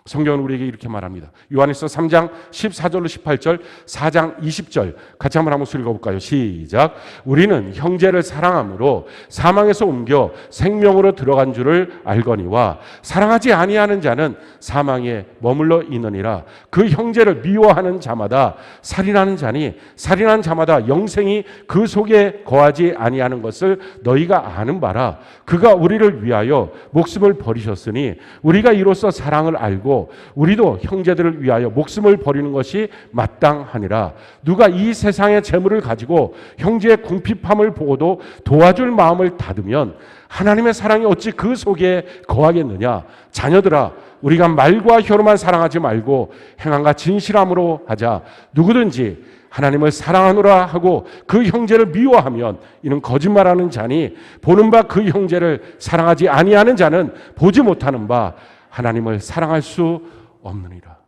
성경은 우리에게 이렇게 말합니다. 요한일서 3장 14절로 18절, 4장 20절 같이 한번 읽어볼까요? 시작. 우리는 형제를 사랑함으로 사망에서 옮겨 생명으로 들어간 줄을 알거니와 사랑하지 아니하는 자는 사망에 머물러 있느니라. 그 형제를 미워하는 자마다 살인하는 자니 살인하는 자마다 영생이 그 속에 거하지 아니하는 것을 너희가 아는 바라. 그가 우리를 위하여 목숨을 버리셨으니 우리가 이로써 사랑을 알고 우리도 형제들을 위하여 목숨을 버리는 것이 마땅하니라. 누가 이 세상의 재물을 가지고 형제의 궁핍함을 보고도 도와줄 마음을 닫으면 하나님의 사랑이 어찌 그 속에 거하겠느냐. 자녀들아, 우리가 말과 혀로만 사랑하지 말고 행함과 진실함으로 하자. 누구든지 하나님을 사랑하노라 하고 그 형제를 미워하면 이는 거짓말하는 자니 보는 바 그 형제를 사랑하지 아니하는 자는 보지 못하는 바 하나님을 사랑할 수 없느니라.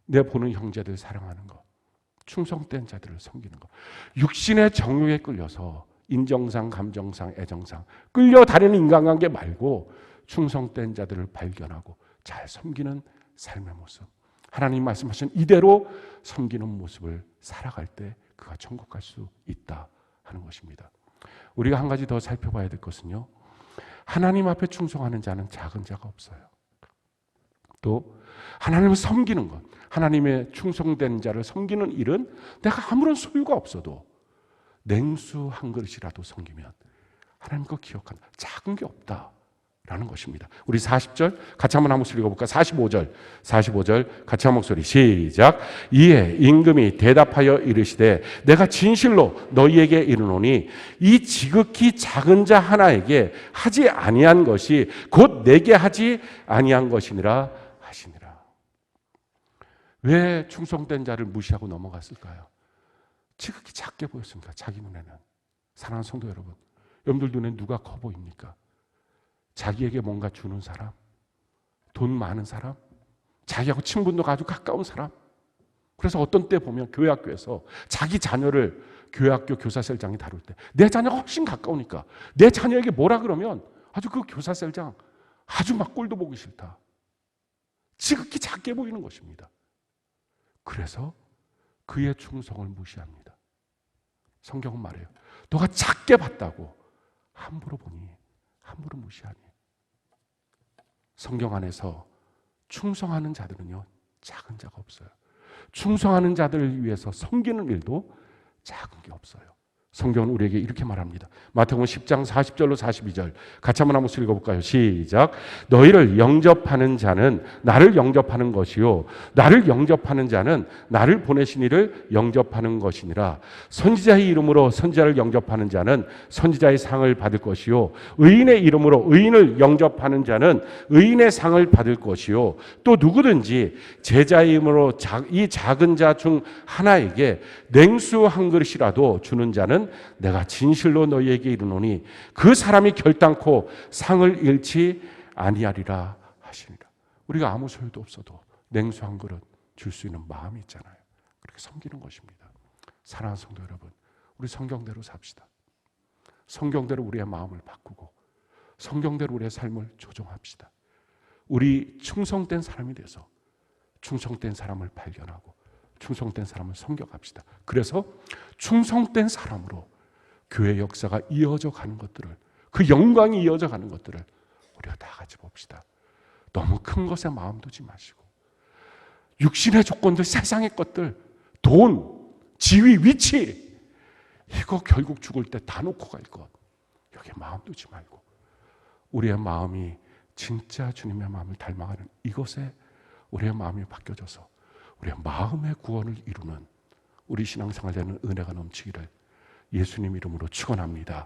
내 보는 형제들 사랑하는 것, 충성된 자들을 섬기는 것, 육신의 정욕에 끌려서 인정상, 감정상, 애정상 끌려다니는 인간관계 말고 충성된 자들을 발견하고 잘 섬기는 삶의 모습, 하나님 말씀하신 이대로 섬기는 모습을 살아갈 때 그가 천국 갈 수 있다 하는 것입니다. 우리가 한 가지 더 살펴봐야 될 것은요, 하나님 앞에 충성하는 자는 작은 자가 없어요. 또 하나님을 섬기는 것, 하나님의 충성된 자를 섬기는 일은 내가 아무런 소유가 없어도 냉수 한 그릇이라도 섬기면 하나님 거 기억한다. 작은 게 없다라는 라는 것입니다. 우리 40절 같이 한번 한 목소리 읽어볼까? 45절 같이 한 목소리 시작. 이에 임금이 대답하여 이르시되 내가 진실로 너희에게 이르노니 이 지극히 작은 자 하나에게 하지 아니한 것이 곧 내게 하지 아니한 것이니라 하시니라. 왜 충성된 자를 무시하고 넘어갔을까요? 지극히 작게 보였습니다. 자기 눈에는. 사랑하는 성도 여러분, 여러분들 눈에 누가 커 보입니까? 자기에게 뭔가 주는 사람, 돈 많은 사람, 자기하고 친분도가 아주 가까운 사람. 그래서 어떤 때 보면 교회학교에서 자기 자녀를 교회학교 교사셀장이 다룰 때 내 자녀가 훨씬 가까우니까 내 자녀에게 뭐라 그러면 아주 그 교사셀장 아주 막 꼴도 보기 싫다. 지극히 작게 보이는 것입니다. 그래서 그의 충성을 무시합니다. 성경은 말해요. 너가 작게 봤다고 함부로 보니 함부로 무시하니. 성경 안에서 충성하는 자들은요, 작은 자가 없어요. 충성하는 자들을 위해서 섬기는 일도 작은 게 없어요. 성경은 우리에게 이렇게 말합니다. 마태복음 10장 40절로 42절 같이 한번 읽어볼까요? 시작. 너희를 영접하는 자는 나를 영접하는 것이요 나를 영접하는 자는 나를 보내신 이를 영접하는 것이니라. 선지자의 이름으로 선지자를 영접하는 자는 선지자의 상을 받을 것이요 의인의 이름으로 의인을 영접하는 자는 의인의 상을 받을 것이요 또 누구든지 제자의 이름으로 이 작은 자 중 하나에게 냉수 한 그릇이라도 주는 자는 내가 진실로 너희에게 이르노니 그 사람이 결단코 상을 잃지 아니하리라 하시니라. 우리가 아무 소유도 없어도 냉수 한 그릇 줄 수 있는 마음이 있잖아요. 그렇게 섬기는 것입니다. 사랑하는 성도 여러분, 우리 성경대로 삽시다. 성경대로 우리의 마음을 바꾸고 성경대로 우리의 삶을 조정합시다. 우리 충성된 사람이 돼서 충성된 사람을 발견하고 충성된 사람을 섬겨갑시다. 그래서 충성된 사람으로 교회 역사가 이어져 가는 것들을, 그 영광이 이어져 가는 것들을 우리가 다 같이 봅시다. 너무 큰 것에 마음 두지 마시고 육신의 조건들, 세상의 것들, 돈, 지위, 위치 이거 결국 죽을 때 다 놓고 갈 것, 여기에 마음 두지 말고 우리의 마음이 진짜 주님의 마음을 닮아가는 이것에 우리의 마음이 바뀌어져서 우리의 마음의 구원을 이루는 우리 신앙생활 되는 은혜가 넘치기를 예수님 이름으로 축원합니다.